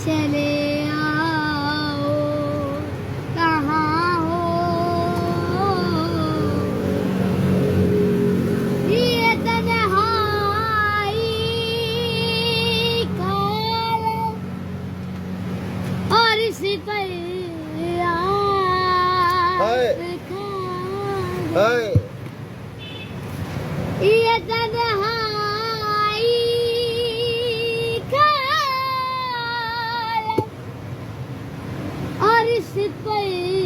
चले आओ कहाँ हो ये तन्हाई काल और इस पर ये तन्हाई काल और इस पर